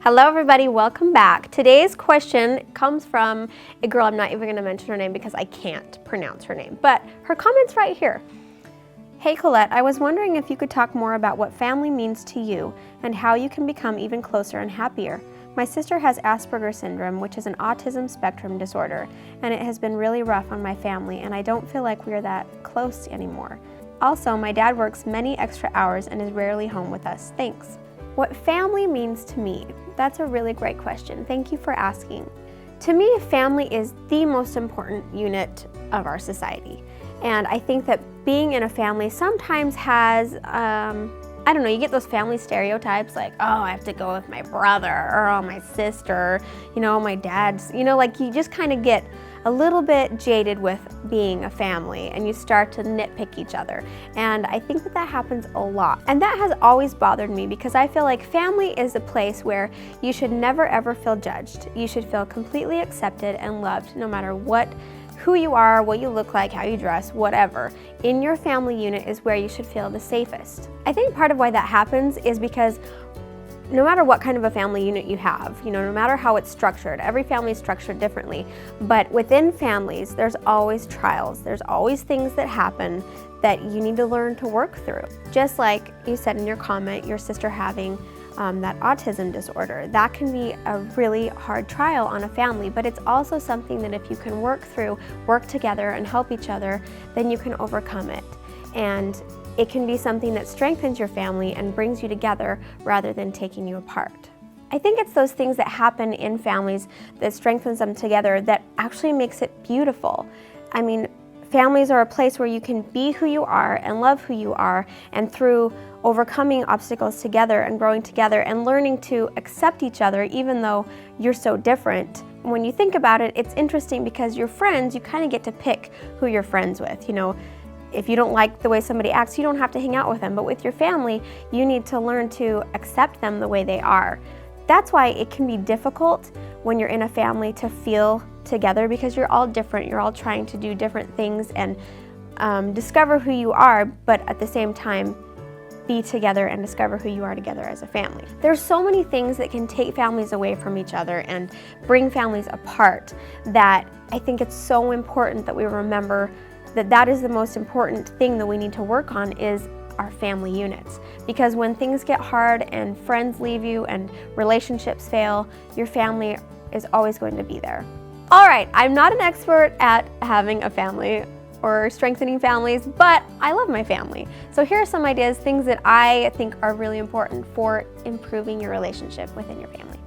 Hello everybody, welcome back. Today's question comes from a girl, I'm not even going to mention her name because I can't pronounce her name, but her comment's right here. Hey Colette, I was wondering if you could talk more about what family means to you and how you can become even closer and happier. My sister has Asperger's syndrome, which is an autism spectrum disorder, and it has been really rough on my family, and I don't feel like we're that close anymore. Also, my dad works many extra hours and is rarely home with us. Thanks. What family means to me? That's a really great question. Thank you for asking. To me, family is the most important unit of our society. And I think that being in a family sometimes has, I don't know, you get those family stereotypes like, oh, I have to go with my brother, or oh, my sister, my dad's, like you just kind of get a little bit jaded with being a family and you start to nitpick each other. And I think that happens a lot. And that has always bothered me because I feel like family is a place where you should never ever feel judged. You should feel completely accepted and loved no matter who you are, what you look like, how you dress, whatever. In your family unit is where you should feel the safest. I think part of why that happens is because no matter what kind of a family unit you have, no matter how it's structured, every family is structured differently, but within families, there's always trials. There's always things that happen that you need to learn to work through. Just like you said in your comment, your sister having that autism disorder, that can be a really hard trial on a family, but it's also something that if you can work together and help each other, then you can overcome it. And it can be something that strengthens your family and brings you together rather than taking you apart. I think it's those things that happen in families that strengthens them together that actually makes it beautiful. I mean, families are a place where you can be who you are and love who you are, and through overcoming obstacles together and growing together and learning to accept each other even though you're so different. When you think about it, it's interesting because your friends, you kind of get to pick who you're friends with. If you don't like the way somebody acts, you don't have to hang out with them. But with your family, you need to learn to accept them the way they are. That's why it can be difficult when you're in a family to feel together because you're all different. You're all trying to do different things and discover who you are, but at the same time, be together and discover who you are together as a family. There's so many things that can take families away from each other and bring families apart that I think it's so important that we remember that is the most important thing that we need to work on is our family units. Because when things get hard and friends leave you and relationships fail, your family is always going to be there. All right, I'm not an expert at having a family or strengthening families, but I love my family. So here are some ideas, things that I think are really important for improving your relationship within your family.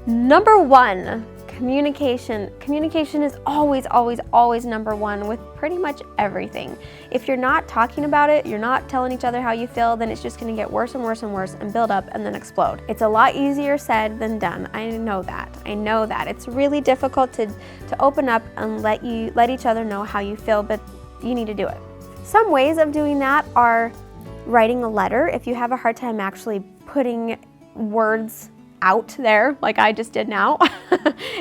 Number one, communication. Communication is always, always, always number one with pretty much everything. If you're not talking about it, you're not telling each other how you feel, then it's just gonna get worse and worse and worse and build up and then explode. It's a lot easier said than done. I know that. It's really difficult to open up and let each other know how you feel, but you need to do it. Some ways of doing that are writing a letter if you have a hard time actually putting words out there like I just did now.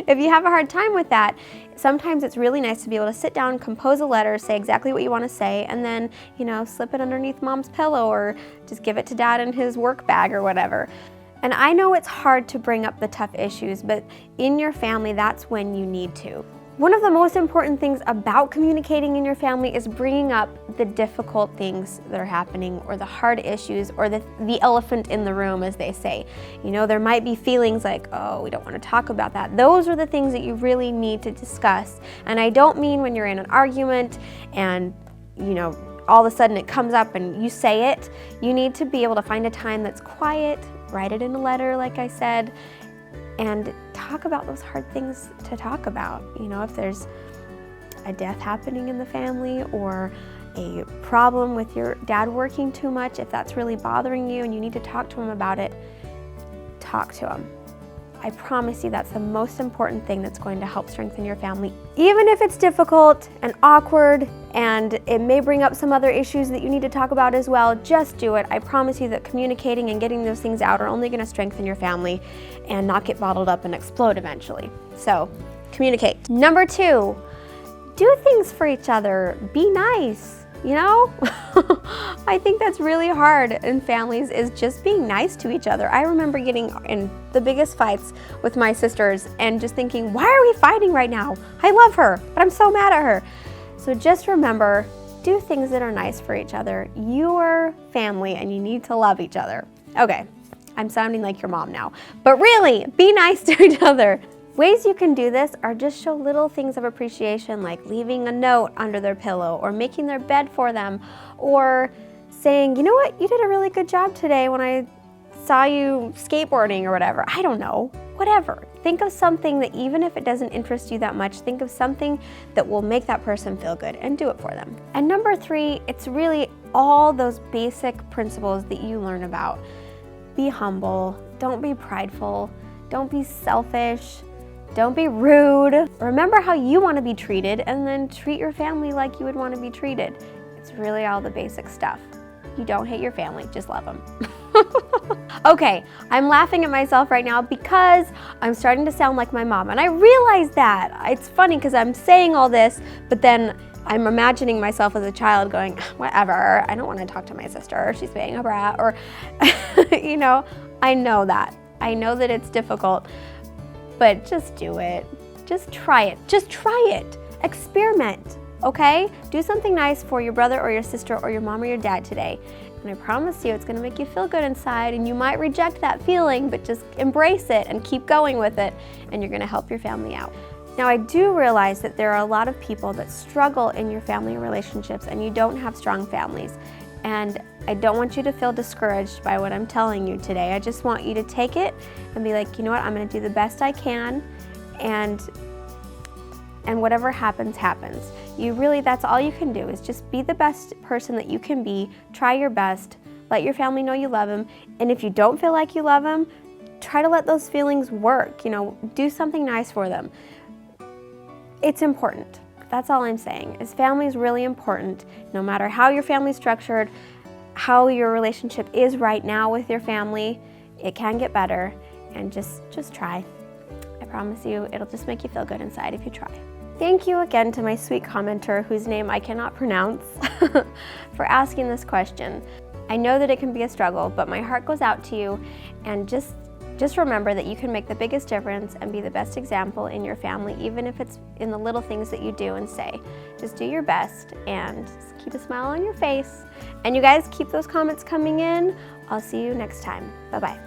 If you have a hard time with that, sometimes it's really nice to be able to sit down, compose a letter, say exactly what you want to say, and then, slip it underneath mom's pillow or just give it to dad in his work bag or whatever. And I know it's hard to bring up the tough issues, but in your family, that's when you need to. One of the most important things about communicating in your family is bringing up the difficult things that are happening or the hard issues or the elephant in the room, as they say. There might be feelings like, oh, we don't want to talk about that. Those are the things that you really need to discuss. And I don't mean when you're in an argument and, all of a sudden it comes up and you say it. You need to be able to find a time that's quiet, write it in a letter, like I said, and talk about those hard things to talk about. If there's a death happening in the family or a problem with your dad working too much, if that's really bothering you and you need to talk to him about it, talk to him. I promise you that's the most important thing that's going to help strengthen your family. Even if it's difficult and awkward and it may bring up some other issues that you need to talk about as well, just do it. I promise you that communicating and getting those things out are only going to strengthen your family and not get bottled up and explode eventually. So, communicate. Number two, do things for each other. Be nice, you know? I think that's really hard in families, is just being nice to each other. I remember getting in the biggest fights with my sisters and just thinking, why are we fighting right now? I love her, but I'm so mad at her. So just remember, do things that are nice for each other. You're family and you need to love each other. Okay, I'm sounding like your mom now, but really, be nice to each other. Ways you can do this are just show little things of appreciation, like leaving a note under their pillow or making their bed for them, or saying, you know what, you did a really good job today when I saw you skateboarding or whatever. I don't know, whatever. Think of something that, even if it doesn't interest you that much, think of something that will make that person feel good and do it for them. And number 3, it's really all those basic principles that you learn about. Be humble, don't be prideful, don't be selfish, don't be rude. Remember how you want to be treated, and then treat your family like you would want to be treated. It's really all the basic stuff. You don't hate your family, just love them. Okay, I'm laughing at myself right now because I'm starting to sound like my mom, and I realize that. It's funny because I'm saying all this, but then I'm imagining myself as a child going, whatever, I don't want to talk to my sister, she's being a brat, or, you know, I know that. I know that it's difficult, but just do it. Just try it. Just try it. Experiment, okay? Do something nice for your brother or your sister or your mom or your dad today. And I promise you, it's gonna make you feel good inside, and you might reject that feeling, but just embrace it and keep going with it, and you're gonna help your family out. Now, I do realize that there are a lot of people that struggle in your family relationships, and you don't have strong families. And I don't want you to feel discouraged by what I'm telling you today. I just want you to take it and be like, you know what, I'm gonna do the best I can, and whatever happens, happens. You really, that's all you can do, is just be the best person that you can be, try your best, let your family know you love them, and if you don't feel like you love them, try to let those feelings work, you know, do something nice for them. It's important. That's all I'm saying, is family is really important. No matter how your family's structured, how your relationship is right now with your family, it can get better, and just try. I promise you, it'll just make you feel good inside if you try. Thank you again to my sweet commenter, whose name I cannot pronounce, for asking this question. I know that it can be a struggle, but my heart goes out to you, and just remember that you can make the biggest difference and be the best example in your family, even if it's in the little things that you do and say. Just do your best and just keep a smile on your face. And you guys, keep those comments coming in. I'll see you next time. Bye-bye.